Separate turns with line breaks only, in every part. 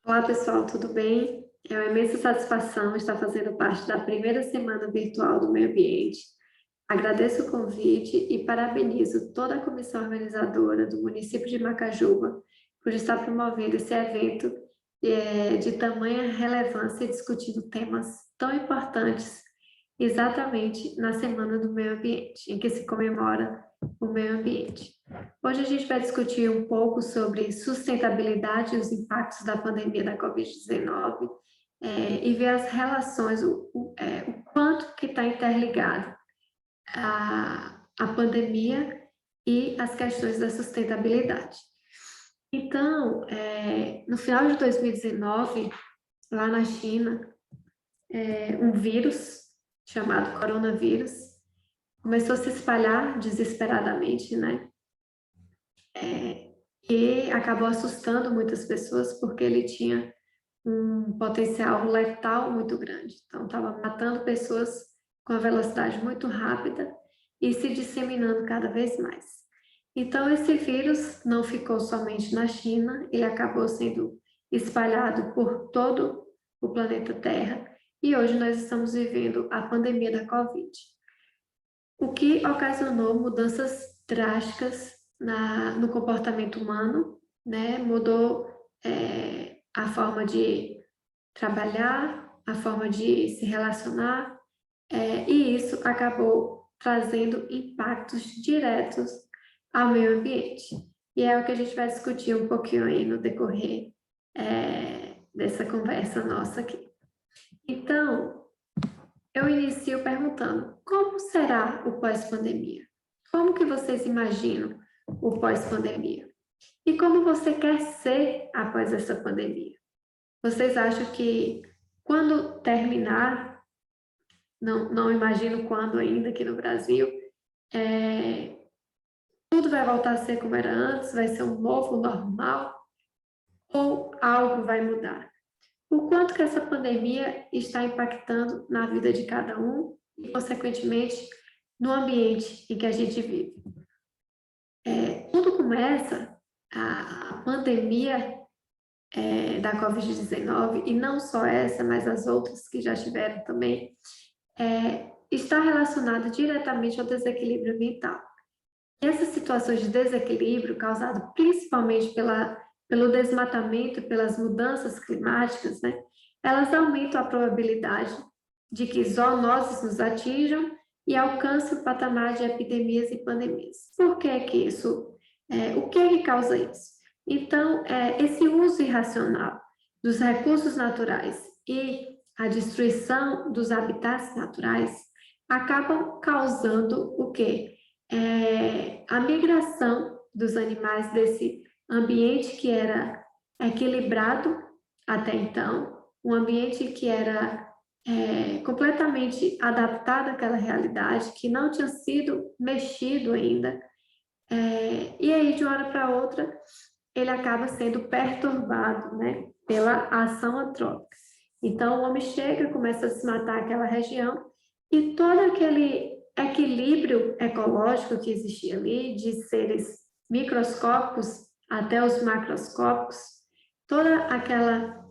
Olá, pessoal, tudo bem? É uma imensa satisfação estar fazendo parte da primeira semana virtual do meio ambiente. Agradeço o convite e parabenizo toda a comissão organizadora do município de Macajuba por estar promovendo esse evento de tamanha relevância e discutindo temas tão importantes exatamente na Semana do Meio Ambiente, em que se comemora o meio ambiente. Hoje a gente vai discutir um pouco sobre sustentabilidade e os impactos da pandemia da Covid-19 e ver as relações, o quanto que está interligado a pandemia e as questões da sustentabilidade. Então, no final de 2019, lá na China, um vírus chamado coronavírus começou a se espalhar desesperadamente, né? E acabou assustando muitas pessoas porque ele tinha um potencial letal muito grande. Então, estava matando pessoas com uma velocidade muito rápida e se disseminando cada vez mais. Então, esse vírus não ficou somente na China, ele acabou sendo espalhado por todo o planeta Terra e hoje nós estamos vivendo a pandemia da Covid, o que ocasionou mudanças drásticas no comportamento humano, né? Mudou a forma de trabalhar, a forma de se relacionar, e isso acabou trazendo impactos diretos ao meio ambiente. E é o que a gente vai discutir um pouquinho aí no decorrer dessa conversa nossa aqui. Então, eu inicio perguntando, como será o pós-pandemia? Como que vocês imaginam o pós-pandemia? E como você quer ser após essa pandemia? Vocês acham que quando terminar, não imagino quando ainda aqui no Brasil, tudo vai voltar a ser como era antes, vai ser um novo normal, ou algo vai mudar? O quanto que essa pandemia está impactando na vida de cada um e, consequentemente, no ambiente em que a gente vive. Tudo começa, a pandemia da Covid-19, e não só essa, mas as outras que já tiveram também, está relacionada diretamente ao desequilíbrio ambiental. Essas situações de desequilíbrio, causado principalmente pelo desmatamento e pelas mudanças climáticas, né, elas aumentam a probabilidade de que zoonoses nos atinjam e alcancem o patamar de epidemias e pandemias. Por que que isso? O que é que causa isso? Então, esse uso irracional dos recursos naturais e a destruição dos habitats naturais acabam causando o quê? A migração dos animais desse ambiente que era equilibrado até então, um ambiente que era completamente adaptado àquela realidade, que não tinha sido mexido ainda, e aí de uma hora para outra ele acaba sendo perturbado, né, pela ação antrópica. Então o homem chega, começa a desmatar aquela região e todo aquele equilíbrio ecológico que existia ali, de seres microscópicos até os macroscópicos, toda aquela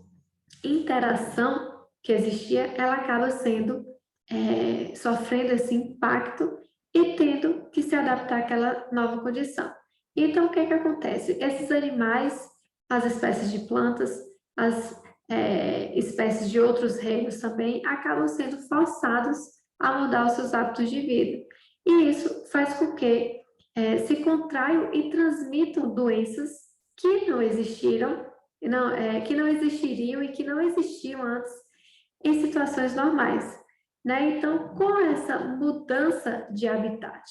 interação que existia, ela acaba sendo, sofrendo esse impacto e tendo que se adaptar àquela nova condição. Então, o que que acontece? Esses animais, as espécies de plantas, as espécies de outros reinos também, acabam sendo forçados a mudar os seus hábitos de vida. E isso faz com que se contraiam e transmitam doenças que não existiram, que não existiriam e que não existiam antes em situações normais, né? Então, com essa mudança de habitat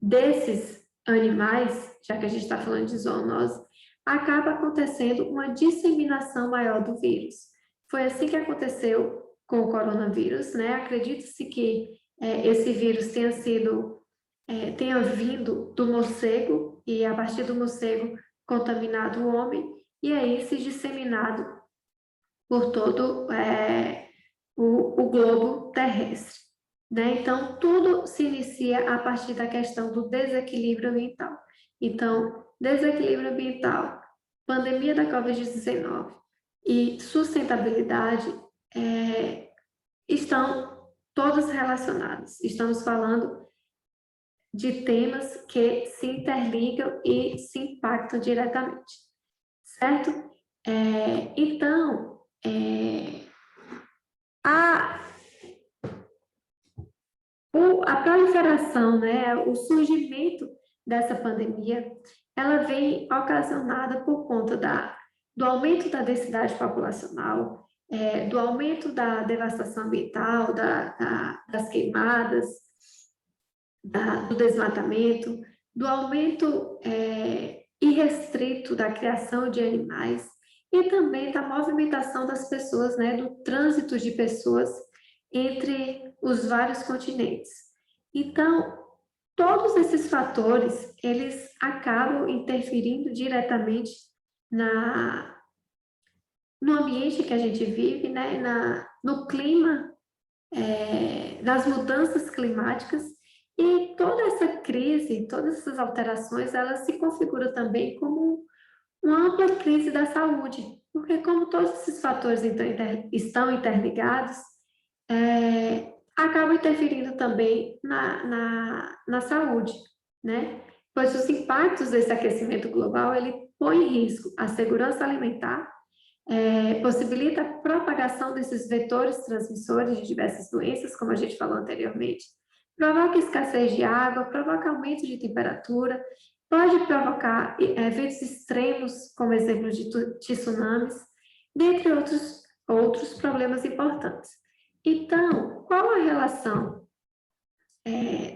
desses animais, já que a gente está falando de zoonose, acaba acontecendo uma disseminação maior do vírus. Foi assim que aconteceu com o coronavírus, né? Acredita-se que esse vírus tenha vindo do morcego e a partir do morcego contaminado o homem e aí se disseminado por todo o globo terrestre, né? Então, tudo se inicia a partir da questão do desequilíbrio ambiental. Então, desequilíbrio ambiental, pandemia da Covid-19, e sustentabilidade estão todos relacionados. Estamos falando de temas que se interligam e se impactam diretamente, certo? Então, a proliferação, né, o surgimento dessa pandemia, ela vem ocasionada por conta do aumento da densidade populacional, do aumento da devastação ambiental, das queimadas, do desmatamento, do aumento irrestrito da criação de animais e também da movimentação das pessoas, né, do trânsito de pessoas entre os vários continentes. Então, todos esses fatores, eles acabam interferindo diretamente no ambiente que a gente vive, né, no clima, das mudanças climáticas, e toda essa crise, todas essas alterações, elas se configuram também como uma ampla crise da saúde, porque como todos esses fatores então, estão interligados, acabam interferindo também na saúde, né? Pois os impactos desse aquecimento global, ele põe em risco a segurança alimentar, possibilita a propagação desses vetores transmissores de diversas doenças, como a gente falou anteriormente, provoca escassez de água, provoca aumento de temperatura, pode provocar eventos extremos, como exemplo de tsunamis, dentre outros problemas importantes. Então, qual a relação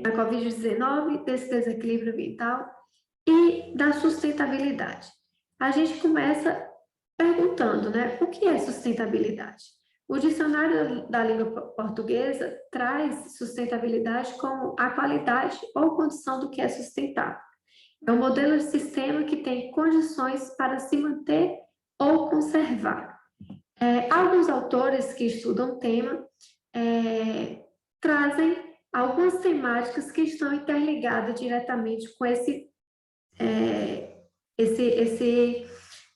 da Covid-19, desse desequilíbrio ambiental e da sustentabilidade? A gente começa perguntando, né, o que é sustentabilidade? O dicionário da língua portuguesa traz sustentabilidade como a qualidade ou condição do que é sustentável. É um modelo de sistema que tem condições para se manter ou conservar. Alguns autores que estudam o tema trazem algumas temáticas que estão interligadas diretamente com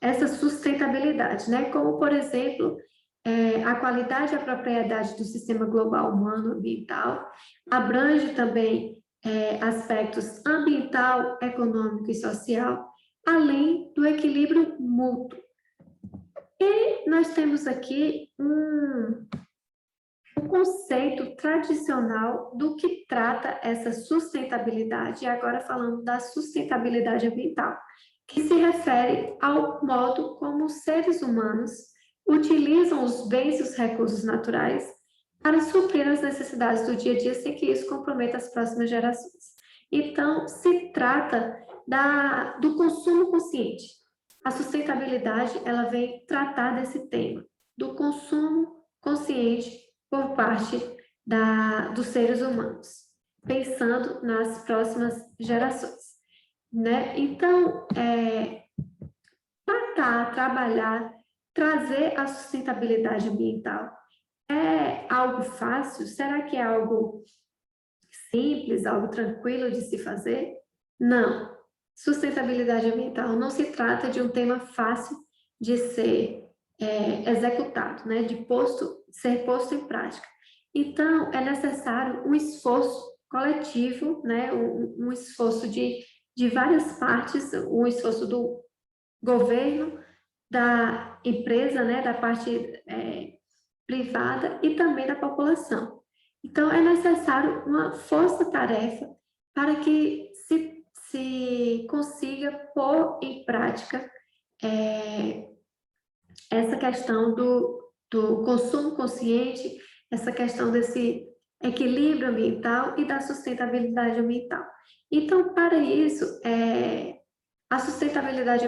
essa sustentabilidade, né? Como, por exemplo, a qualidade e a propriedade do sistema global humano ambiental, abrange também aspectos ambiental, econômico e social, além do equilíbrio mútuo. E nós temos aqui um conceito tradicional do que trata essa sustentabilidade, e agora falando da sustentabilidade ambiental, que se refere ao modo como os seres humanos utilizam os bens e os recursos naturais para suprir as necessidades do dia a dia sem que isso comprometa as próximas gerações. Então, se trata do consumo consciente. A sustentabilidade, ela vem tratar desse tema, do consumo consciente por parte dos seres humanos, pensando nas próximas gerações, né? Então, trabalhar, trazer a sustentabilidade ambiental é algo fácil? Será que é algo simples, algo tranquilo de se fazer? Não. Sustentabilidade ambiental não se trata de um tema fácil de ser executado, né? De ser posto em prática. Então, é necessário um esforço coletivo, né? Um esforço de várias partes, um esforço do governo, da empresa, né? Da parte privada e também da população. Então, é necessário uma força-tarefa para que se consiga pôr em prática essa questão do consumo consciente, essa questão desse equilíbrio ambiental e da sustentabilidade ambiental. Então, para isso, a sustentabilidade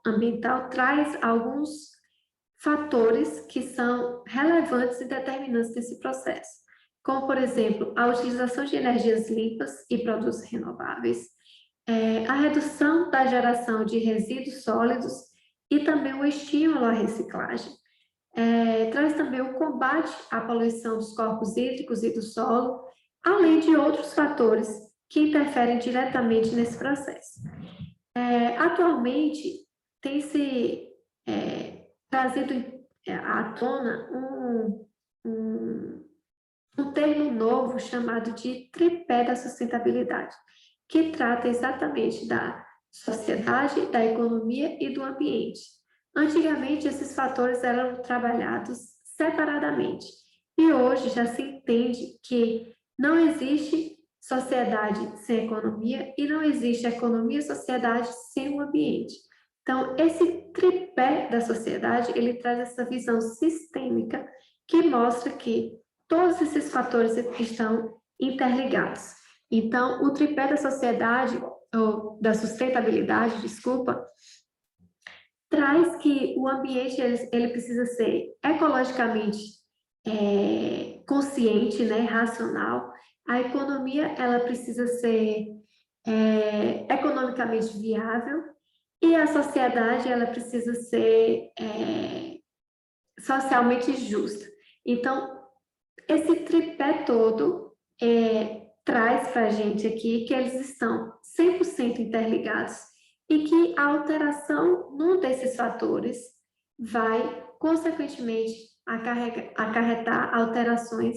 ambiental traz alguns fatores que são relevantes e determinantes nesse processo, como, por exemplo, a utilização de energias limpas e produtos renováveis, a redução da geração de resíduos sólidos e também o estímulo à reciclagem. Traz também o combate à poluição dos corpos hídricos e do solo, além de outros fatores que interferem diretamente nesse processo. Atualmente, tem se trazido à tona um termo novo chamado de tripé da sustentabilidade, que trata exatamente da sociedade, da economia e do ambiente. Antigamente, esses fatores eram trabalhados separadamente, e hoje já se entende que não existe sociedade sem economia e não existe economia e sociedade sem o ambiente. Então, esse tripé da sociedade, ele traz essa visão sistêmica que mostra que todos esses fatores estão interligados. Então, o tripé da sociedade, ou da sustentabilidade, desculpa, traz que o ambiente ele precisa ser ecologicamente consciente, né, racional. A economia ela precisa ser economicamente viável e a sociedade ela precisa ser socialmente justa. Então, esse tripé todo traz para a gente aqui que eles estão 100% interligados e que a alteração num desses fatores vai, consequentemente, acarretar alterações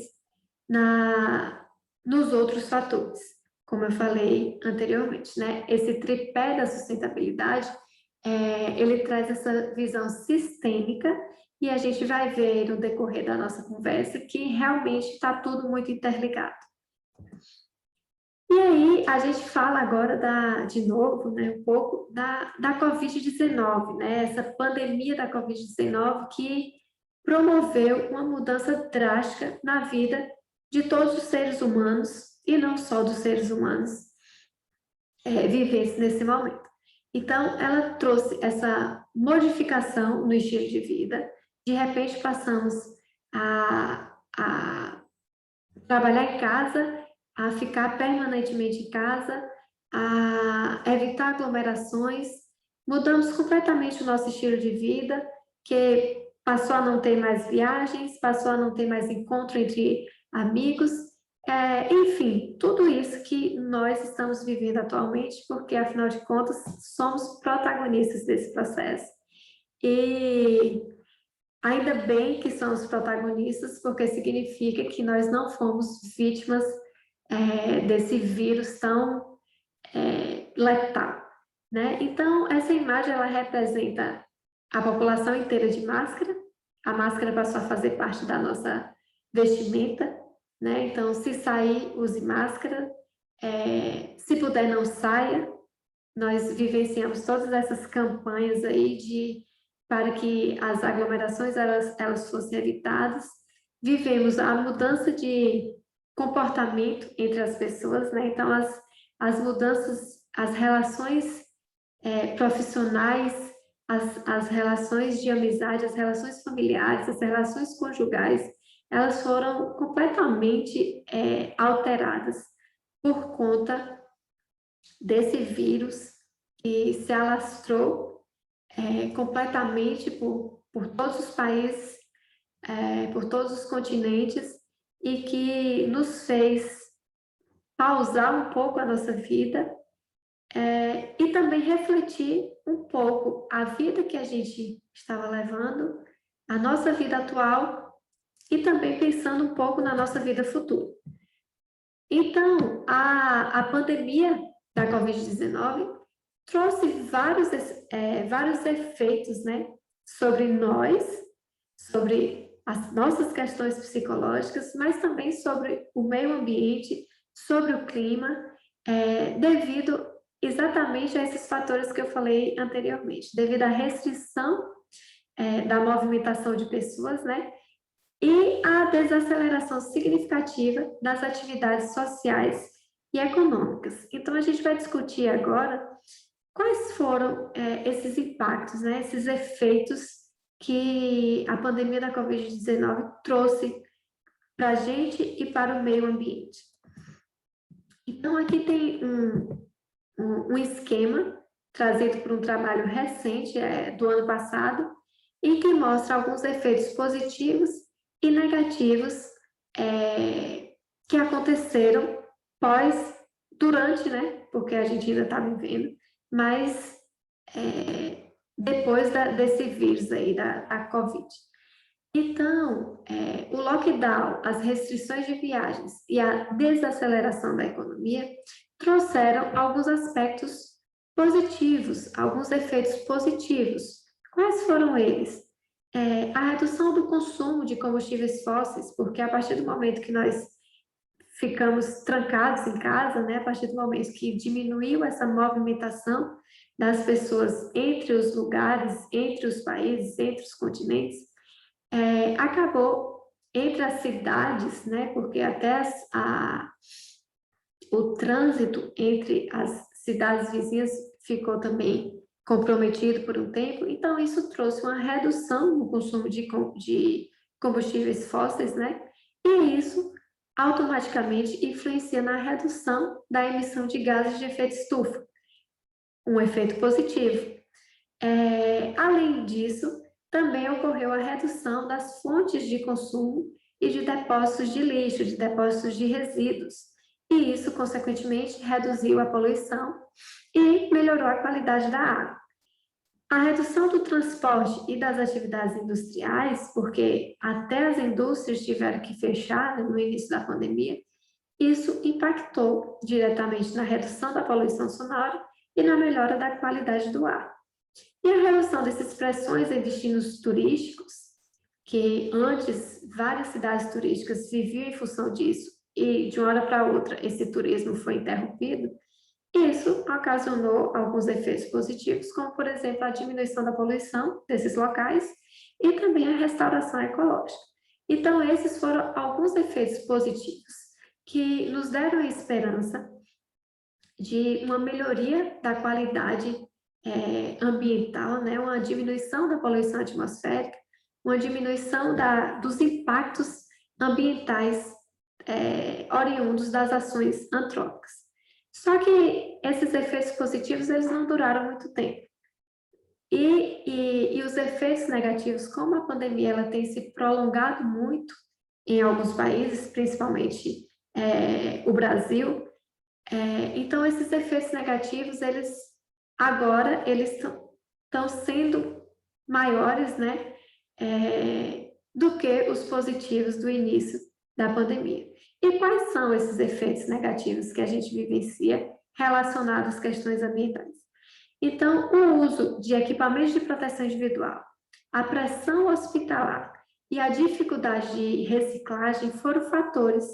nos outros fatores, como eu falei anteriormente, né? Esse tripé da sustentabilidade, ele traz essa visão sistêmica e a gente vai ver no decorrer da nossa conversa que realmente está tudo muito interligado. E aí, a gente fala agora de novo, né, um pouco da Covid-19, né, essa pandemia da Covid-19 que promoveu uma mudança drástica na vida de todos os seres humanos, e não só dos seres humanos viventes nesse momento. Então, ela trouxe essa modificação no estilo de vida. De repente, passamos a trabalhar em casa, a ficar permanentemente em casa, a evitar aglomerações. Mudamos completamente o nosso estilo de vida, que passou a não ter mais viagens, passou a não ter mais encontro entre amigos, enfim, tudo isso que nós estamos vivendo atualmente, porque, afinal de contas, somos protagonistas desse processo. E ainda bem que somos protagonistas, porque significa que nós não fomos vítimas desse vírus tão letal, né? Então, essa imagem, ela representa a população inteira de máscara. A máscara passou a fazer parte da nossa vestimenta, né? Então, se sair, use máscara. Se puder, não saia. Nós vivenciamos todas essas campanhas aí para que as aglomerações elas fossem evitadas. Vivemos a mudança de comportamento entre as pessoas, né? Então, as mudanças, as relações profissionais, as relações de amizade, as relações familiares, as relações conjugais, elas foram completamente alteradas por conta desse vírus que se alastrou completamente por todos os países, por todos os continentes, e que nos fez pausar um pouco a nossa vida e também refletir um pouco a vida que a gente estava levando, a nossa vida atual, e também pensando um pouco na nossa vida futura. Então, a pandemia da Covid-19 trouxe vários efeitos, né, sobre nós, sobre as nossas questões psicológicas, mas também sobre o meio ambiente, sobre o clima, devido exatamente a esses fatores que eu falei anteriormente, devido à restrição da movimentação de pessoas, né, e a desaceleração significativa das atividades sociais e econômicas. Então, a gente vai discutir agora quais foram esses impactos, né, esses efeitos que a pandemia da Covid-19 trouxe para a gente e para o meio ambiente. Então, aqui tem um esquema trazido por um trabalho recente, do ano passado, e que mostra alguns efeitos positivos e negativos que aconteceram durante, né, porque a gente ainda está vivendo, mas depois desse vírus aí, da Covid. Então, o lockdown, as restrições de viagens e a desaceleração da economia trouxeram alguns aspectos positivos, alguns efeitos positivos. Quais foram eles? A redução do consumo de combustíveis fósseis, porque a partir do momento que nós ficamos trancados em casa, né, a partir do momento que diminuiu essa movimentação das pessoas entre os lugares, entre os países, entre os continentes, acabou entre as cidades, né, porque até o trânsito entre as cidades vizinhas ficou também comprometido por um tempo, então isso trouxe uma redução no consumo de combustíveis fósseis, né, e isso automaticamente influencia na redução da emissão de gases de efeito estufa, um efeito positivo. Além disso, também ocorreu a redução das fontes de consumo e de depósitos de lixo, de depósitos de resíduos, e isso, consequentemente, reduziu a poluição e melhorou a qualidade da água. A redução do transporte e das atividades industriais, porque até as indústrias tiveram que fechar no início da pandemia, isso impactou diretamente na redução da poluição sonora e na melhora da qualidade do ar. E a redução dessas pressões em destinos turísticos, que antes várias cidades turísticas viviam em função disso, e de uma hora para outra esse turismo foi interrompido, isso ocasionou alguns efeitos positivos, como, por exemplo, a diminuição da poluição desses locais e também a restauração ecológica. Então, esses foram alguns efeitos positivos que nos deram a esperança de uma melhoria da qualidade ambiental, né? Uma diminuição da poluição atmosférica, uma diminuição dos impactos ambientais oriundos das ações antrópicas. Só que esses efeitos positivos, eles não duraram muito tempo. E os efeitos negativos, como a pandemia ela tem se prolongado muito em alguns países, principalmente o Brasil, então esses efeitos negativos, agora eles estão sendo maiores, né, do que os positivos do início da pandemia. E quais são esses efeitos negativos que a gente vivencia relacionados às questões ambientais? Então, o uso de equipamentos de proteção individual, a pressão hospitalar e a dificuldade de reciclagem foram fatores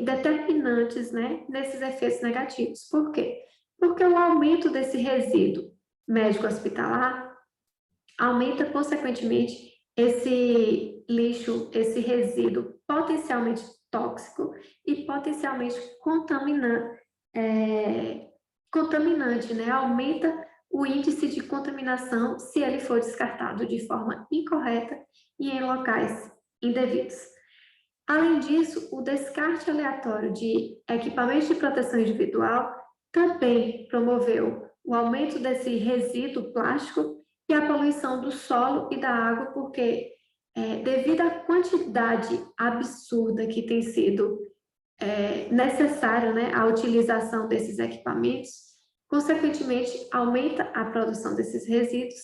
determinantes, né, nesses efeitos negativos. Por quê? Porque o aumento desse resíduo médico hospitalar aumenta, consequentemente, esse lixo, esse resíduo potencialmente tóxico e potencialmente contaminante, né? Aumenta o índice de contaminação se ele for descartado de forma incorreta e em locais indevidos. Além disso, o descarte aleatório de equipamentos de proteção individual também promoveu o aumento desse resíduo plástico e a poluição do solo e da água, porque devido à quantidade absurda que tem sido necessária, né, a utilização desses equipamentos, consequentemente, aumenta a produção desses resíduos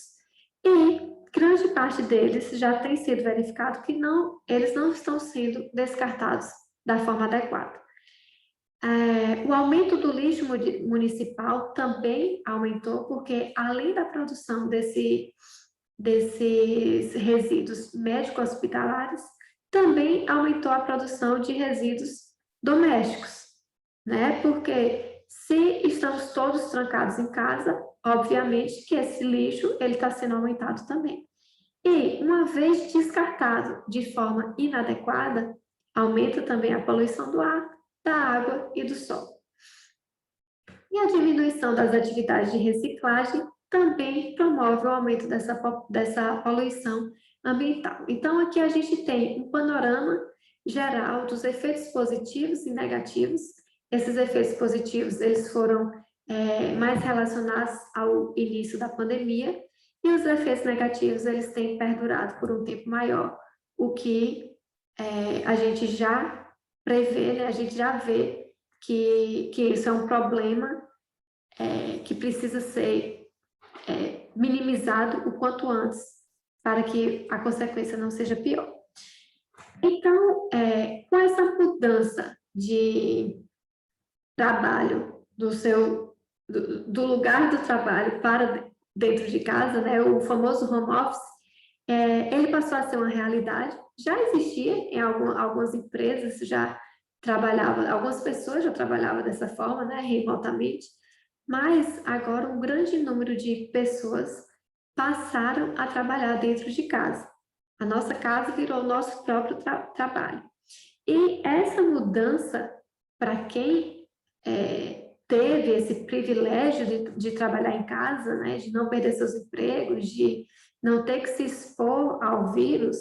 e grande parte deles já tem sido verificado que eles não estão sendo descartados da forma adequada. O aumento do lixo municipal também aumentou, porque além da produção desses resíduos médico-hospitalares, também aumentou a produção de resíduos domésticos, né? Porque se estamos todos trancados em casa, obviamente que esse lixo ele está sendo aumentado também. E, uma vez descartado de forma inadequada, aumenta também a poluição do ar, da água e do solo. E a diminuição das atividades de reciclagem também promove o aumento dessa poluição ambiental. Então, aqui a gente tem um panorama geral dos efeitos positivos e negativos. Esses efeitos positivos, eles foram mais relacionados ao início da pandemia, e os efeitos negativos, eles têm perdurado por um tempo maior, o que a gente já prevê, né? A gente já vê que isso é um problema que precisa ser minimizado o quanto antes, para que a consequência não seja pior. Então, com essa mudança de trabalho do lugar do trabalho para dentro de casa, né, o famoso home office, ele passou a ser uma realidade. Já existia em algumas empresas, algumas pessoas já trabalhavam dessa forma, né, remotamente, mas agora um grande número de pessoas passaram a trabalhar dentro de casa. A nossa casa virou o nosso próprio trabalho. E essa mudança, para quem teve esse privilégio de trabalhar em casa, né, de não perder seus empregos, de não ter que se expor ao vírus,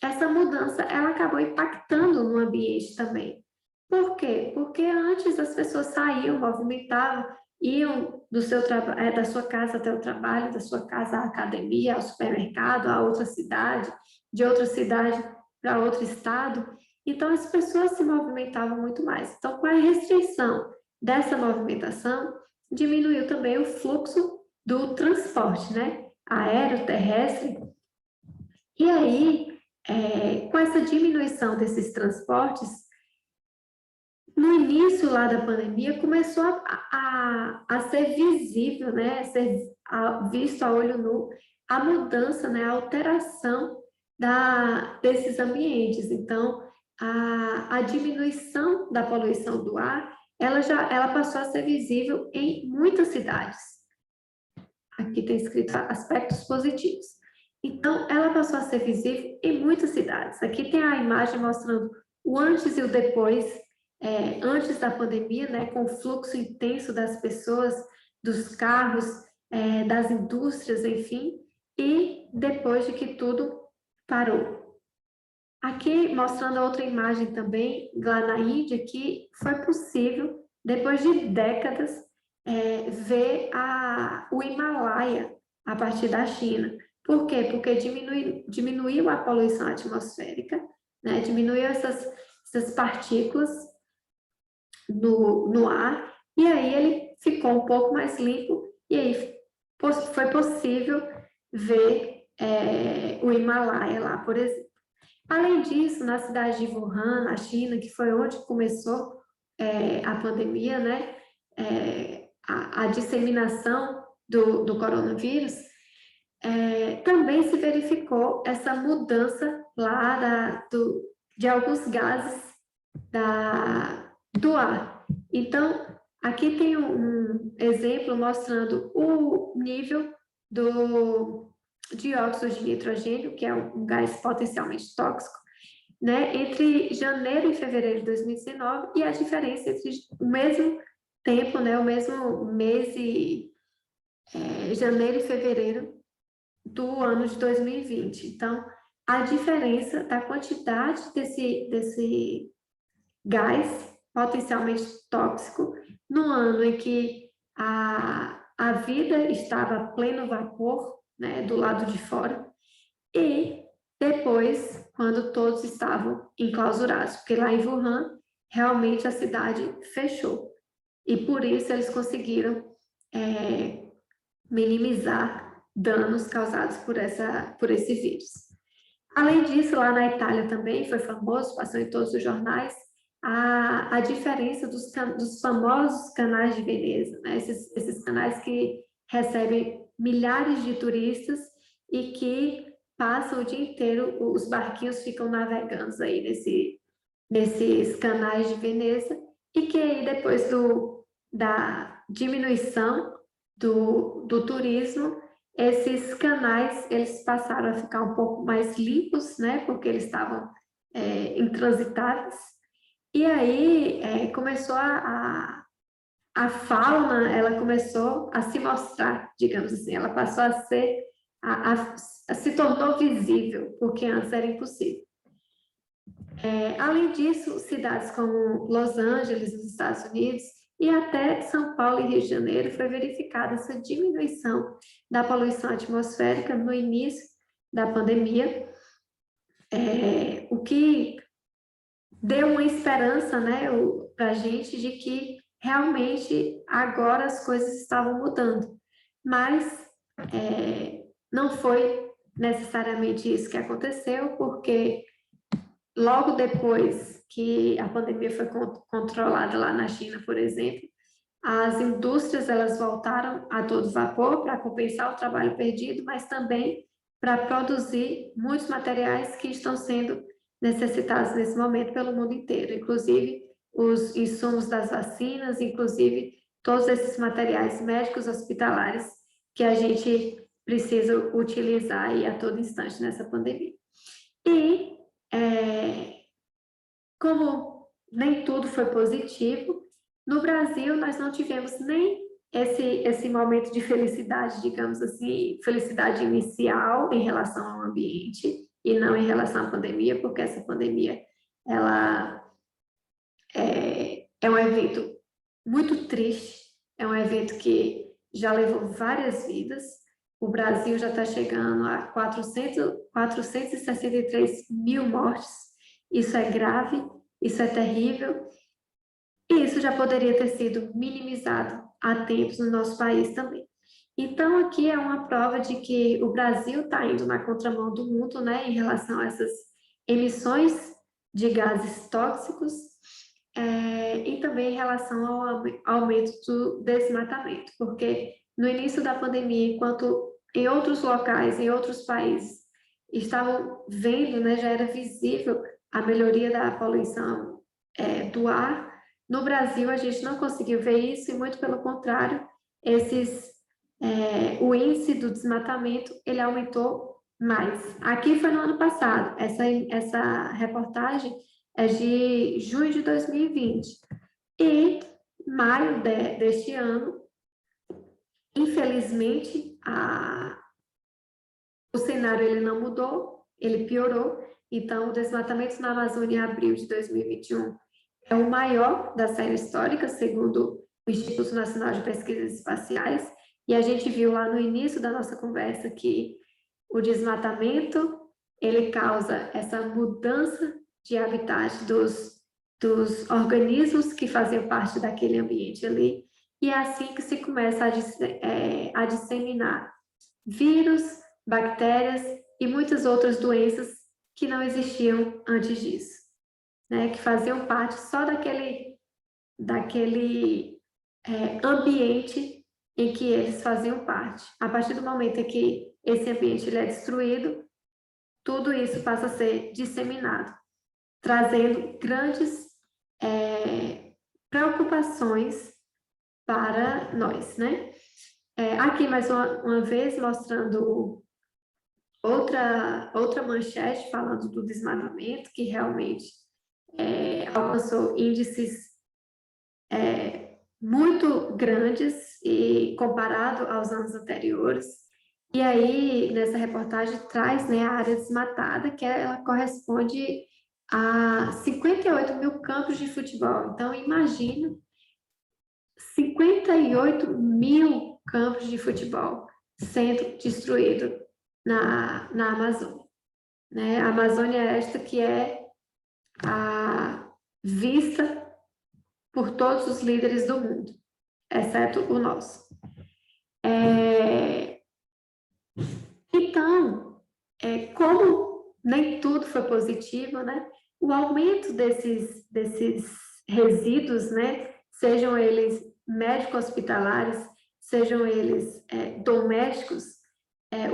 essa mudança ela acabou impactando no ambiente também. Por quê? Porque antes as pessoas saíam, movimentavam, iam da sua casa até o trabalho, da sua casa à academia, ao supermercado, a outra cidade, de outra cidade para outro estado. Então, as pessoas se movimentavam muito mais. Então, com a restrição dessa movimentação, diminuiu também o fluxo do transporte, né? Aéreo, terrestre. E aí, com essa diminuição desses transportes, no início lá da pandemia, começou a ser visível, né? Ser visto a olho nu, a mudança, né? A alteração desses ambientes. Então, a diminuição da poluição do ar, ela passou a ser visível em muitas cidades. Aqui tem escrito aspectos positivos. Então, ela passou a ser visível em muitas cidades. Aqui tem a imagem mostrando o antes e o depois, antes da pandemia, né, com o fluxo intenso das pessoas, dos carros, das indústrias, enfim, e depois de que tudo parou. Aqui, mostrando outra imagem também, lá na Índia, que foi possível, depois de décadas, ver o Himalaia a partir da China. Por quê? Porque diminuiu a poluição atmosférica, né? Diminuiu essas partículas no ar, e aí ele ficou um pouco mais limpo, e aí foi possível ver o Himalaia lá, por exemplo. Além disso, na cidade de Wuhan, na China, que foi onde começou a pandemia, né? A disseminação do coronavírus, também se verificou essa mudança lá de alguns gases do ar. Então, aqui tem um exemplo mostrando o nível do dióxido de nitrogênio, que é um gás potencialmente tóxico, né, entre janeiro e fevereiro de 2019 e a diferença entre o mesmo tempo, né, o mesmo mês janeiro e fevereiro do ano de 2020. Então, a diferença da quantidade desse gás potencialmente tóxico no ano em que a vida estava a pleno vapor, né, do lado de fora, e depois, quando todos estavam enclausurados, porque lá em Wuhan, realmente a cidade fechou. E por isso eles conseguiram minimizar danos causados por esse vírus. Além disso, lá na Itália também foi famoso, passou em todos os jornais, a diferença dos famosos canais de Veneza, né? Esses canais que recebem milhares de turistas e que passam o dia inteiro, os barquinhos ficam navegando aí nesses canais de Veneza, e que aí depois da diminuição do turismo, esses canais eles passaram a ficar um pouco mais limpos, né, porque eles estavam intransitáveis, e aí começou a fauna, ela começou a se mostrar, digamos assim, ela passou a ser, se tornou visível, porque antes era impossível. Além disso, cidades como Los Angeles, nos Estados Unidos, e até São Paulo e Rio de Janeiro, foi verificada essa diminuição da poluição atmosférica no início da pandemia, o que deu uma esperança, né, para a gente de que realmente agora as coisas estavam mudando. mas não foi necessariamente isso que aconteceu, porque logo depois que a pandemia foi controlada lá na China, por exemplo, as indústrias elas voltaram a todo vapor para compensar o trabalho perdido, mas também para produzir muitos materiais que estão sendo necessitados nesse momento pelo mundo inteiro, inclusive os insumos das vacinas, inclusive todos esses materiais médicos hospitalares que a gente precisa utilizar aí a todo instante nessa pandemia. E, como nem tudo foi positivo, no Brasil nós não tivemos nem esse momento de felicidade, digamos assim, felicidade inicial em relação ao ambiente e não em relação à pandemia, porque essa pandemia, ela é um evento muito triste, é um evento que já levou várias vidas. O Brasil já está chegando a 463 mil mortes. Isso é grave, isso é terrível. E isso já poderia ter sido minimizado há tempos no nosso país também. Então, aqui é uma prova de que o Brasil está indo na contramão do mundo, né, em relação a essas emissões de gases tóxicos, e também em relação ao aumento do desmatamento, porque no início da pandemia, enquanto em outros locais, em outros países, estavam vendo, né, já era visível a melhoria da poluição do ar, no Brasil a gente não conseguiu ver isso, e muito pelo contrário, o índice do desmatamento ele aumentou mais. Aqui foi no ano passado, essa reportagem é de junho de 2020. E maio deste ano, infelizmente, o cenário ele não mudou, ele piorou. Então, o desmatamento na Amazônia em abril de 2021 é o maior da série histórica, segundo o Instituto Nacional de Pesquisas Espaciais. E a gente viu lá no início da nossa conversa que o desmatamento ele causa essa mudança de habitat dos organismos que faziam parte daquele ambiente ali, e é assim que se começa a disseminar vírus, bactérias e muitas outras doenças que não existiam antes disso, né? Que faziam parte só daquele ambiente em que eles faziam parte. A partir do momento em que esse ambiente ele é destruído, tudo isso passa a ser disseminado, trazendo grandes preocupações para nós, né? Aqui, mais uma vez, mostrando outra manchete falando do desmatamento, que realmente alcançou índices muito grandes e comparado aos anos anteriores. E aí, nessa reportagem, traz, né, a área desmatada, que ela corresponde a 58 mil campos de futebol. Então, imagina 58 mil campos de futebol sendo destruídos na Amazônia. Né? A Amazônia é esta que é vista por todos os líderes do mundo, exceto o nosso. Então, como nem tudo foi positivo, né? O aumento desses resíduos, né? Sejam eles médico-hospitalares, sejam eles domésticos,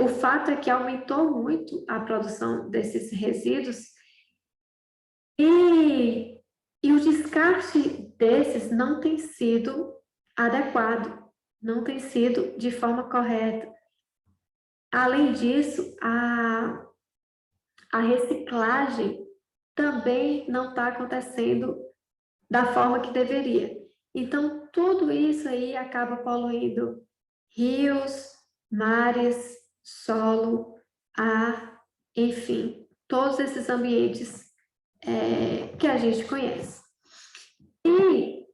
o fato é que aumentou muito a produção desses resíduos e o descarte desses não tem sido adequado, não tem sido de forma correta. Além disso, a reciclagem também não está acontecendo da forma que deveria. Então, tudo isso aí acaba poluindo rios, mares, solo, ar, enfim, todos esses ambientes que a gente conhece. E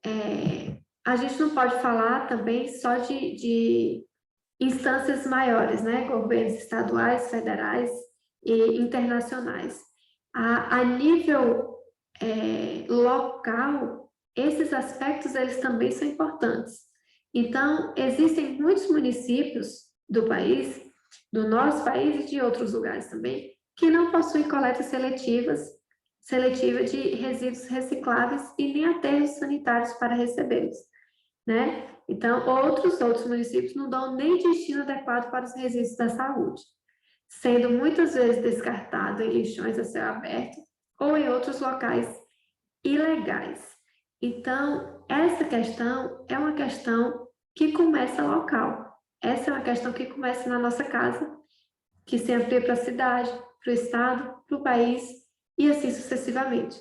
a gente não pode falar também só de instâncias maiores, né? Governos estaduais, federais e internacionais. A nível local, esses aspectos eles também são importantes. Então, existem muitos municípios do país, do nosso país e de outros lugares também, que não possuem coletas seletiva de resíduos recicláveis e nem aterros sanitários para recebê-los, né? Então, outros municípios não dão nem destino adequado para os resíduos da saúde, sendo muitas vezes descartado em lixões a céu aberto ou em outros locais ilegais. Então, essa questão é uma questão que começa local. Essa é uma questão que começa na nossa casa, que se amplia para a cidade, para o estado, para o país e assim sucessivamente,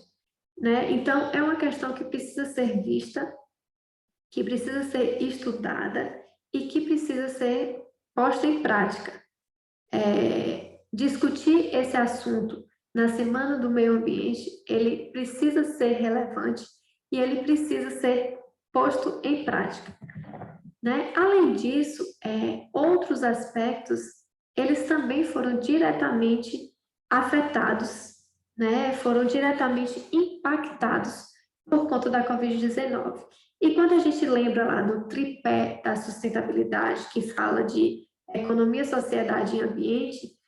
né? Então, é uma questão que precisa ser vista, que precisa ser estudada e que precisa ser posta em prática. Discutir esse assunto na Semana do Meio Ambiente, ele precisa ser relevante e ele precisa ser posto em prática, né? Além disso, outros aspectos, eles também foram diretamente afetados, né? Foram diretamente impactados por conta da Covid-19. E quando a gente lembra lá do tripé da sustentabilidade, que fala de economia, sociedade e ambiente,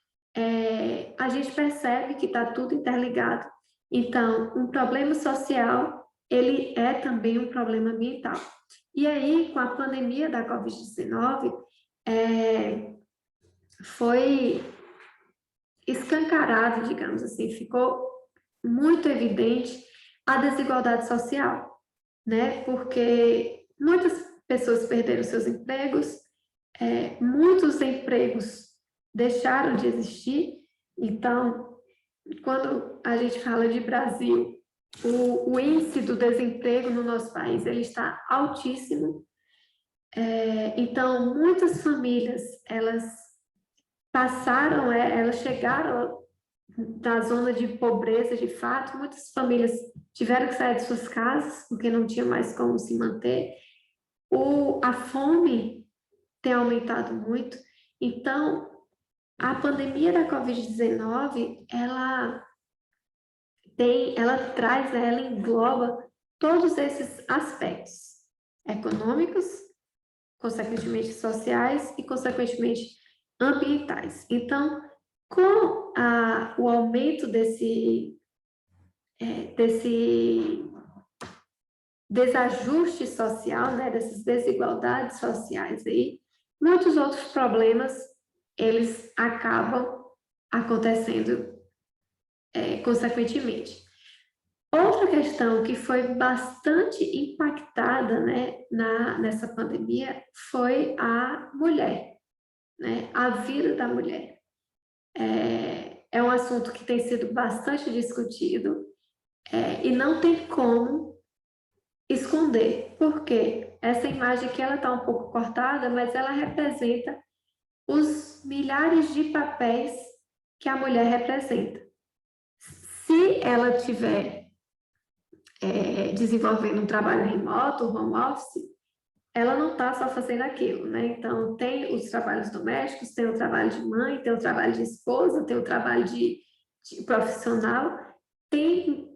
a gente percebe que está tudo interligado. Então, um problema social, ele é também um problema ambiental. E aí, com a pandemia da Covid-19, foi escancarado, digamos assim, ficou muito evidente a desigualdade social, né? Porque muitas pessoas perderam seus empregos, muitos empregos deixaram de existir. Então, quando a gente fala de Brasil, o índice do desemprego no nosso país ele está altíssimo. Então, muitas famílias, elas elas chegaram da zona de pobreza de fato, muitas famílias tiveram que sair de suas casas, porque não tinha mais como se manter. A fome tem aumentado muito, então a pandemia da Covid-19, ela engloba todos esses aspectos econômicos, consequentemente sociais e consequentemente ambientais. Então, com o aumento desse desajuste social, né, dessas desigualdades sociais aí, muitos outros problemas eles acabam acontecendo consequentemente. Outra questão que foi bastante impactada, né, nessa pandemia foi a mulher, né, a vida da mulher. É um assunto que tem sido bastante discutido e não tem como esconder, porque essa imagem aqui ela está um pouco cortada, mas ela representa os milhares de papéis que a mulher representa. Se ela tiver desenvolvendo um trabalho remoto, home office, ela não está só fazendo aquilo, né? Então, tem os trabalhos domésticos, tem o trabalho de mãe, tem o trabalho de esposa, tem o trabalho de profissional, tem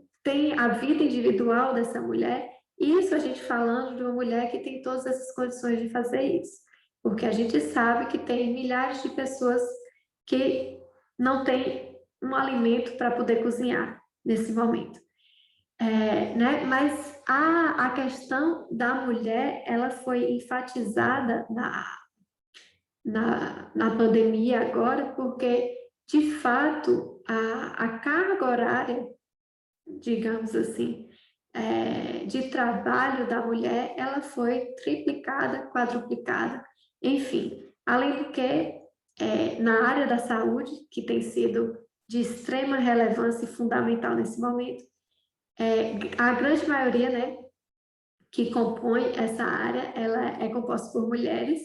a vida individual dessa mulher. Isso a gente falando de uma mulher que tem todas essas condições de fazer isso. Porque a gente sabe que tem milhares de pessoas que não têm um alimento para poder cozinhar nesse momento. Né? Mas a questão da mulher, ela foi enfatizada na pandemia agora, porque, de fato, a carga horária, digamos assim, de trabalho da mulher, ela foi triplicada, quadruplicada, enfim. Além do que, na área da saúde, que tem sido de extrema relevância e fundamental nesse momento, a grande maioria, né, que compõe essa área, ela é composta por mulheres.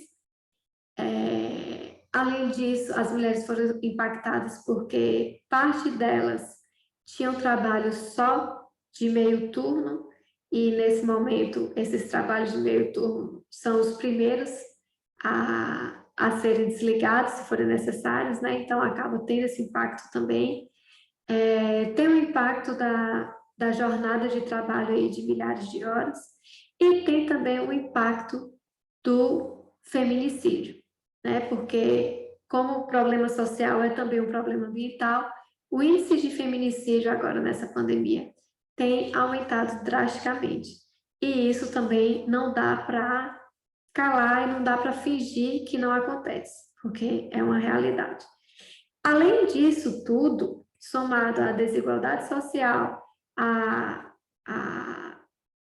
Além disso, as mulheres foram impactadas porque parte delas tinham trabalho só de meio turno, e nesse momento, esses trabalhos de meio turno são os primeiros a serem desligados, se forem necessários, né? Então, acaba tendo esse impacto também. Tem o impacto da jornada de trabalho aí de milhares de horas, e tem também o impacto do feminicídio, né? Porque, como o problema social é também um problema ambiental, o índice de feminicídio agora nessa pandemia tem aumentado drasticamente. E isso também não dá para calar e não dá para fingir que não acontece, porque é uma realidade. Além disso tudo, somado à desigualdade social, a,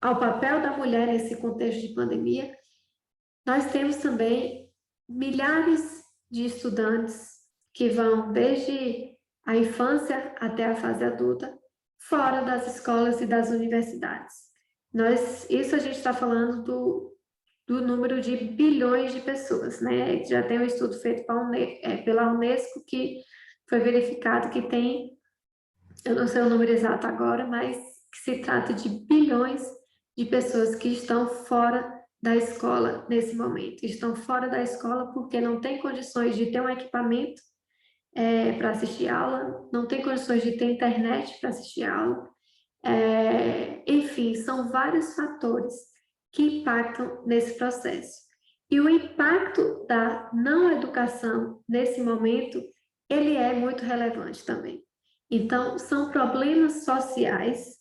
ao papel da mulher nesse contexto de pandemia, nós temos também milhares de estudantes que vão desde a infância até a fase adulta, fora das escolas e das universidades. Isso a gente está falando do número de bilhões de pessoas, né? Já tem um estudo feito pela Unesco que foi verificado que tem, eu não sei o número exato agora, mas que se trata de bilhões de pessoas que estão fora da escola nesse momento. Estão fora da escola porque não têm condições de ter um equipamento para assistir aula, não tem condições de ter internet para assistir aula. Enfim, são vários fatores que impactam nesse processo. E o impacto da não educação nesse momento, ele é muito relevante também. Então, são problemas sociais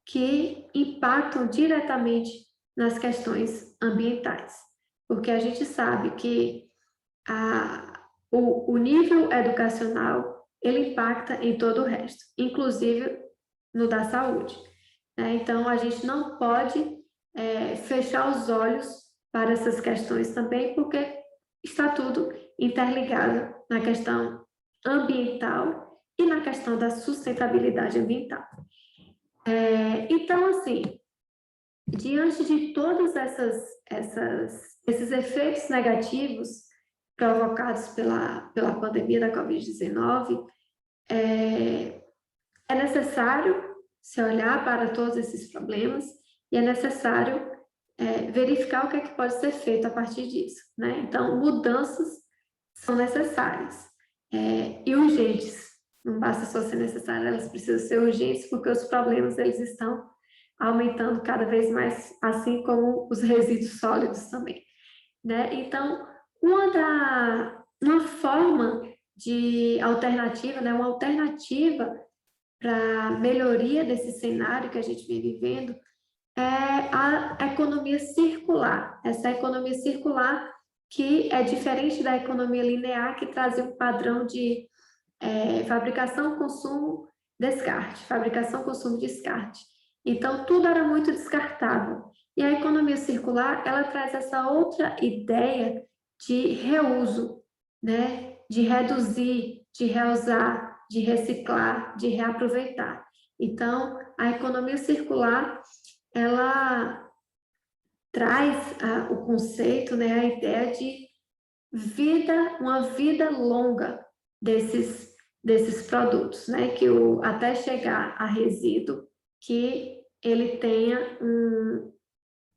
que impactam diretamente nas questões ambientais, porque a gente sabe que o nível educacional, ele impacta em todo o resto, inclusive no da saúde, né? Então, a gente não pode fechar os olhos para essas questões também, porque está tudo interligado na questão ambiental e na questão da sustentabilidade ambiental. Então, assim, diante de todos esses efeitos negativos provocados pela pandemia da Covid-19, é necessário se olhar para todos esses problemas e é necessário verificar o que é que pode ser feito a partir disso, né? Então, mudanças são necessárias e urgentes. Não basta só ser necessárias, elas precisam ser urgentes porque os problemas eles estão aumentando cada vez mais, assim como os resíduos sólidos também, né? Então, uma forma de alternativa, né? Uma alternativa para a melhoria desse cenário que a gente vem vivendo é a economia circular. Essa economia circular que é diferente da economia linear, que trazia um padrão de fabricação, consumo, descarte, fabricação, consumo, descarte. Então, tudo era muito descartável. E a economia circular, ela traz essa outra ideia de reuso, né? De reduzir, de reusar, de reciclar, de reaproveitar. Então, a economia circular, ela traz o conceito, né, a ideia de uma vida longa desses produtos, né, que até chegar a resíduo, que ele tenha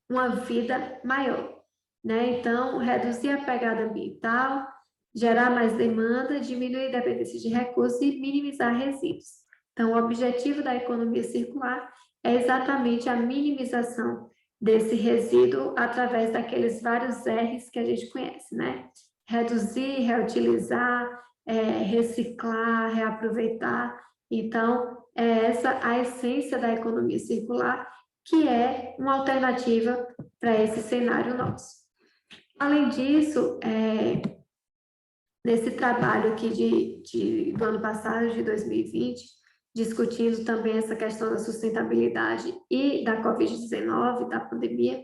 uma vida maior, né? Então, reduzir a pegada ambiental, gerar mais demanda, diminuir a dependência de recursos e minimizar resíduos. Então, o objetivo da economia circular é exatamente a minimização desse resíduo através daqueles vários R's que a gente conhece, né? Reduzir, reutilizar, reciclar, reaproveitar. Então, é essa a essência da economia circular, que é uma alternativa para esse cenário nosso. Além disso, nesse trabalho aqui do ano passado, de 2020, discutindo também essa questão da sustentabilidade e da Covid-19, da pandemia,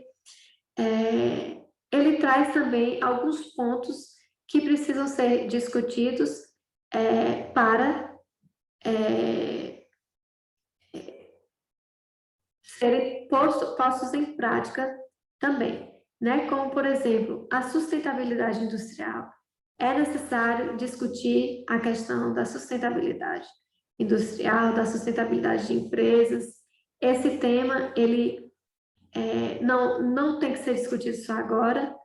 ele traz também alguns pontos que precisam ser discutidos para serem postos em prática também, né? Como, por exemplo, a sustentabilidade industrial. É necessário discutir a questão da sustentabilidade industrial, da sustentabilidade de empresas. Esse tema, ele não tem que ser discutido só agora.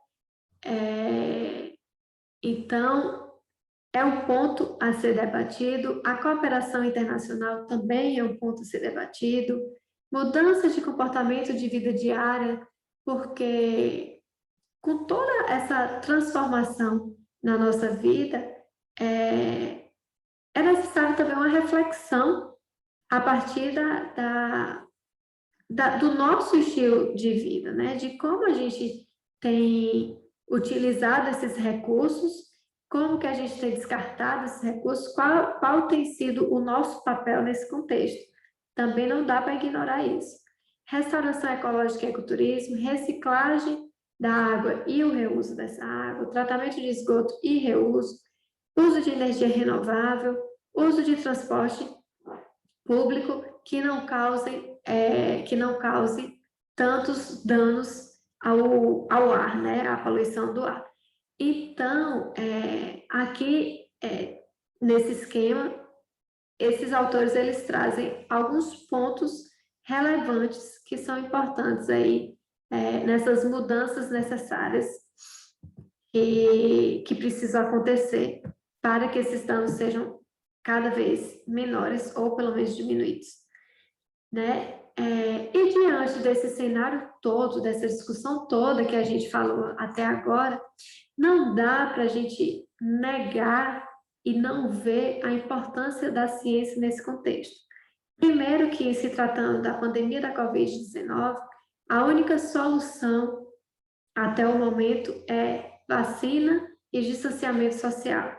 Então, é um ponto a ser debatido. A cooperação internacional também é um ponto a ser debatido. Mudanças de comportamento de vida diária, porque com toda essa transformação na nossa vida, é necessário também uma reflexão a partir do nosso estilo de vida, né? De como a gente tem utilizado esses recursos, como que a gente tem descartado esses recursos, qual tem sido o nosso papel nesse contexto. Também não dá para ignorar isso. Restauração ecológica e ecoturismo, reciclagem da água e o reuso dessa água, tratamento de esgoto e reuso, uso de energia renovável, uso de transporte público que não cause tantos danos ao ar, né, à poluição do ar. Então, aqui, nesse esquema, esses autores, eles trazem alguns pontos relevantes que são importantes aí, nessas mudanças necessárias que precisam acontecer para que esses danos sejam cada vez menores ou pelo menos diminuídos, né? E diante desse cenário todo, dessa discussão toda que a gente falou até agora, não dá para a gente negar e não ver a importância da ciência nesse contexto. Primeiro que, se tratando da pandemia da Covid-19, a única solução até o momento é vacina e distanciamento social.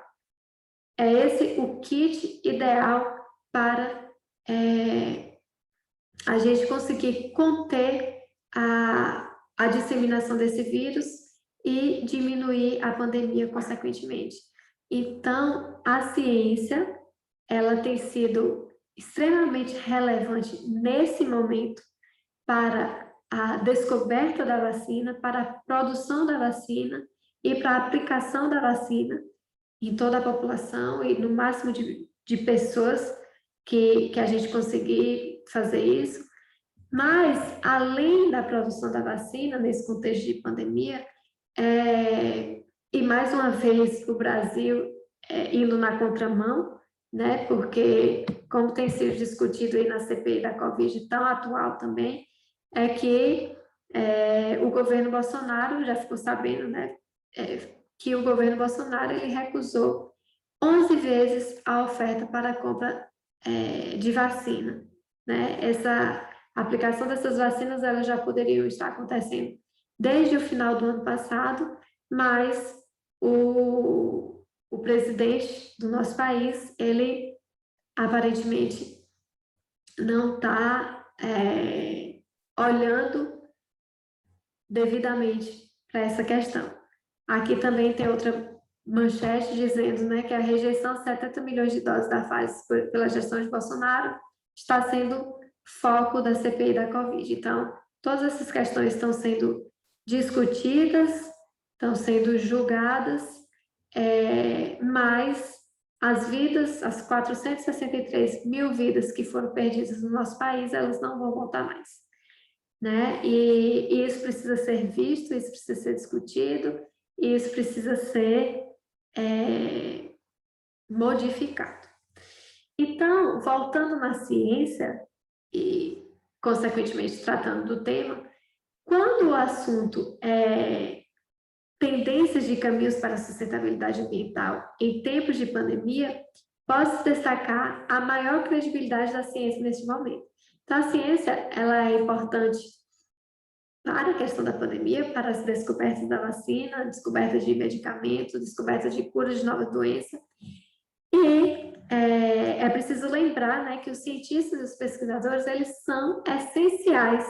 É esse o kit ideal para a gente conseguir conter a disseminação desse vírus e diminuir a pandemia consequentemente. Então, a ciência, ela tem sido extremamente relevante nesse momento para a descoberta da vacina, para a produção da vacina e para a aplicação da vacina em toda a população e no máximo de pessoas que a gente conseguir fazer isso. Mas, além da produção da vacina, nesse contexto de pandemia, e mais uma vez o Brasil indo na contramão, né, porque, como tem sido discutido aí na CPI da Covid, tão atual também, é que o governo Bolsonaro, já ficou sabendo, né, que o governo Bolsonaro ele recusou 11 vezes a oferta para a compra de vacina, né? Essa aplicação dessas vacinas, elas já poderiam estar acontecendo desde o final do ano passado, mas o presidente do nosso país, ele aparentemente não está olhando devidamente para essa questão. Aqui também tem outra manchete dizendo, né, que a rejeição de 70 milhões de doses da Pfizer pela gestão de Bolsonaro está sendo foco da CPI da Covid. Então, todas essas questões estão sendo discutidas, estão sendo julgadas, mas as vidas, as 463 mil vidas que foram perdidas no nosso país, elas não vão voltar mais, né? E isso precisa ser visto, isso precisa ser discutido, e isso precisa ser modificado. Então, voltando na ciência e, consequentemente, tratando do tema, quando o assunto é tendências de caminhos para a sustentabilidade ambiental em tempos de pandemia, posso destacar a maior credibilidade da ciência neste momento. Então, a ciência, ela é importante para a questão da pandemia, para as descobertas da vacina, descoberta de medicamentos, descoberta de curas de novas doenças. E é preciso lembrar, né, que os cientistas e os pesquisadores, eles são essenciais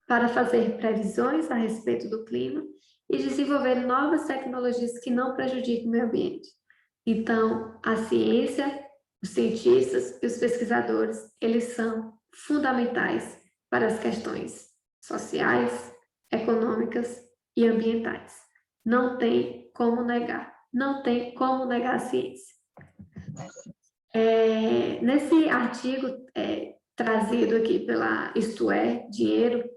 para fazer previsões a respeito do clima e desenvolver novas tecnologias que não prejudiquem o meio ambiente. Então, a ciência, os cientistas e os pesquisadores, eles são fundamentais para as questões sociais, econômicas e ambientais. Não tem como negar, não tem como negar a ciência. Nesse artigo trazido aqui pela Isto É, Dinheiro,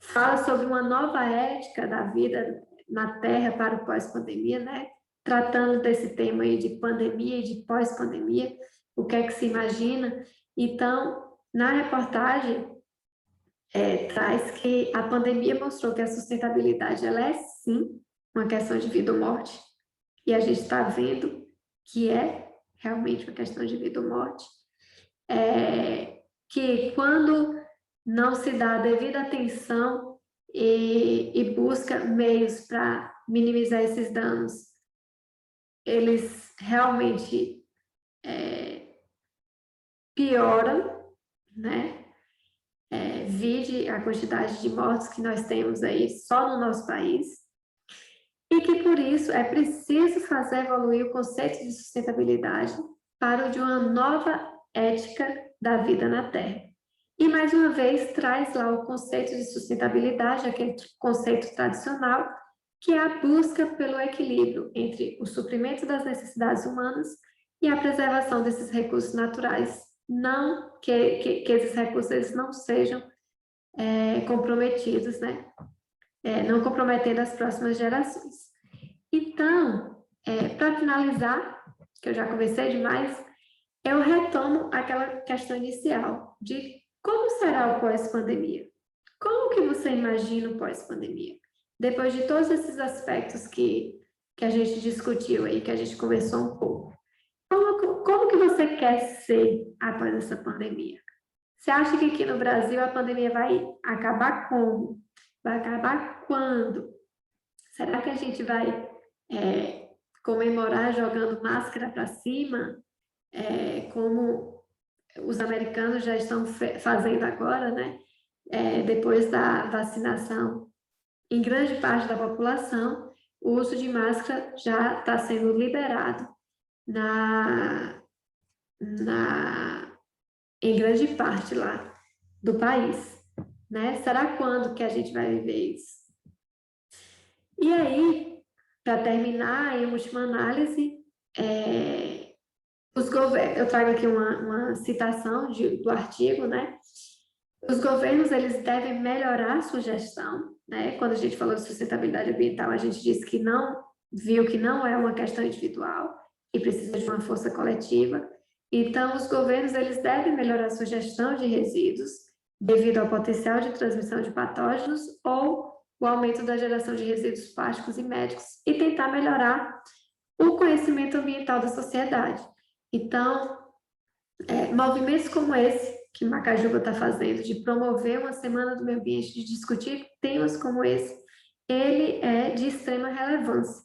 fala sobre uma nova ética da vida na Terra para o pós-pandemia, né? Tratando desse tema aí de pandemia e de pós-pandemia, o que é que se imagina. Então, na reportagem, traz que a pandemia mostrou que a sustentabilidade ela é, sim, uma questão de vida ou morte, e a gente está vendo que é realmente uma questão de vida ou morte, que quando não se dá a devida atenção e busca meios para minimizar esses danos, eles realmente pioram, né? Vide a quantidade de mortos que nós temos aí só no nosso país, e que por isso é preciso fazer evoluir o conceito de sustentabilidade para o de uma nova ética da vida na Terra. E mais uma vez traz lá o conceito de sustentabilidade, aquele conceito tradicional, que é a busca pelo equilíbrio entre o suprimento das necessidades humanas e a preservação desses recursos naturais, não que esses recursos eles não sejam comprometidos, né? Não comprometendo as próximas gerações. Então, para finalizar, que eu já conversei demais, eu retomo aquela questão inicial de como será o pós-pandemia? Como que você imagina o pós-pandemia? Depois de todos esses aspectos que a gente discutiu aí, que a gente conversou um pouco. Como que você quer ser após essa pandemia? Você acha que aqui no Brasil a pandemia vai acabar como? Vai acabar quando? Será que a gente vai comemorar jogando máscara para cima, como os americanos já estão fazendo agora, né? Depois da vacinação em grande parte da população, o uso de máscara já está sendo liberado em grande parte lá do país, né? Será quando que a gente vai viver isso? E aí, para terminar, em última análise, eu trago aqui uma citação do artigo, né? Os governos, eles devem melhorar a sua gestão, né? Quando a gente falou de sustentabilidade ambiental, a gente disse que viu que não é uma questão individual e precisa de uma força coletiva. Então, os governos, eles devem melhorar a sua gestão de resíduos devido ao potencial de transmissão de patógenos ou o aumento da geração de resíduos plásticos e médicos e tentar melhorar o conhecimento ambiental da sociedade. Então, movimentos como esse que Macajuba está fazendo, de promover uma semana do meio ambiente, de discutir temas como esse, ele é de extrema relevância.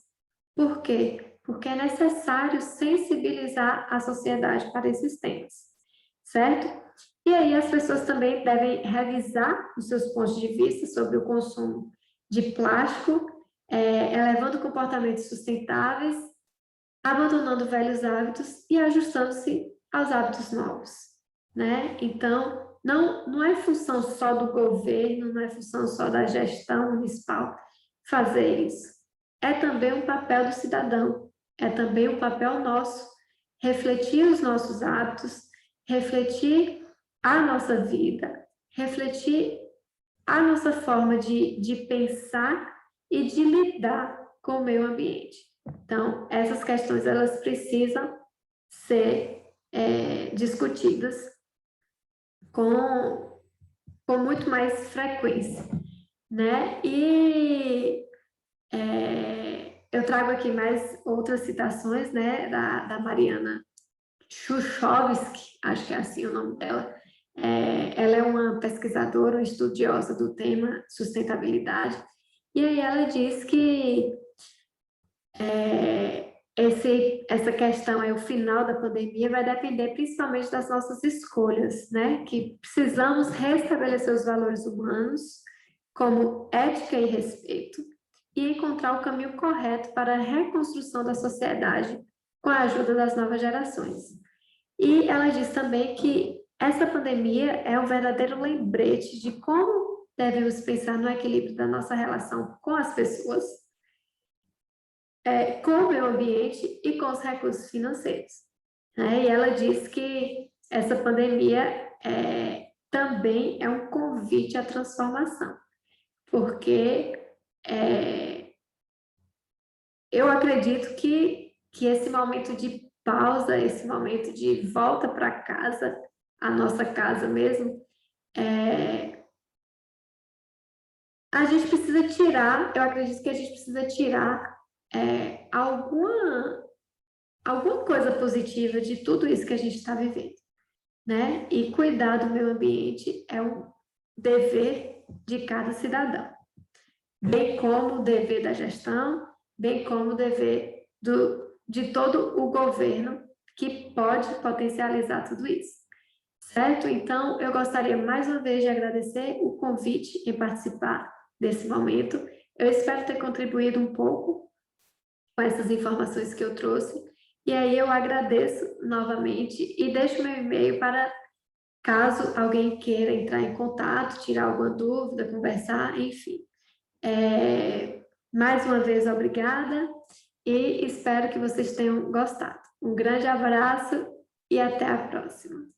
Por quê? Porque é necessário sensibilizar a sociedade para esses temas, certo? E aí as pessoas também devem revisar os seus pontos de vista sobre o consumo de plástico, elevando comportamentos sustentáveis, abandonando velhos hábitos e ajustando-se aos hábitos novos, né? Então, não é função só do governo, não é função só da gestão municipal fazer isso. É também um papel do cidadão, é também um papel nosso refletir os nossos hábitos, refletir a nossa vida, refletir a nossa forma de pensar e de lidar com o meio ambiente. Então, essas questões, elas precisam ser discutidas com muito mais frequência, né? E eu trago aqui mais outras citações, né, da Mariana Chuchovsky, acho que é assim o nome dela. Ela é uma pesquisadora, uma estudiosa do tema sustentabilidade, e aí ela diz que essa questão aí, o final da pandemia, vai depender principalmente das nossas escolhas, né? Que precisamos restabelecer os valores humanos, como ética e respeito, e encontrar o caminho correto para a reconstrução da sociedade com a ajuda das novas gerações. E ela diz também que essa pandemia é um verdadeiro lembrete de como devemos pensar no equilíbrio da nossa relação com as pessoas, com o meio ambiente e com os recursos financeiros, né? E ela diz que essa pandemia também é um convite à transformação, porque eu acredito que esse momento de pausa, esse momento de volta para casa, a nossa casa mesmo, a gente precisa tirar, eu acredito que a gente precisa tirar alguma coisa positiva de tudo isso que a gente está vivendo, né? E cuidar do meio ambiente é um dever de cada cidadão, bem como o dever da gestão, bem como o dever de todo o governo que pode potencializar tudo isso. Certo? Então, eu gostaria mais uma vez de agradecer o convite em participar desse momento. Eu espero ter contribuído um pouco com essas informações que eu trouxe. E aí eu agradeço novamente e deixo meu e-mail para caso alguém queira entrar em contato, tirar alguma dúvida, conversar, enfim. Mais uma vez, obrigada e espero que vocês tenham gostado. Um grande abraço e até a próxima.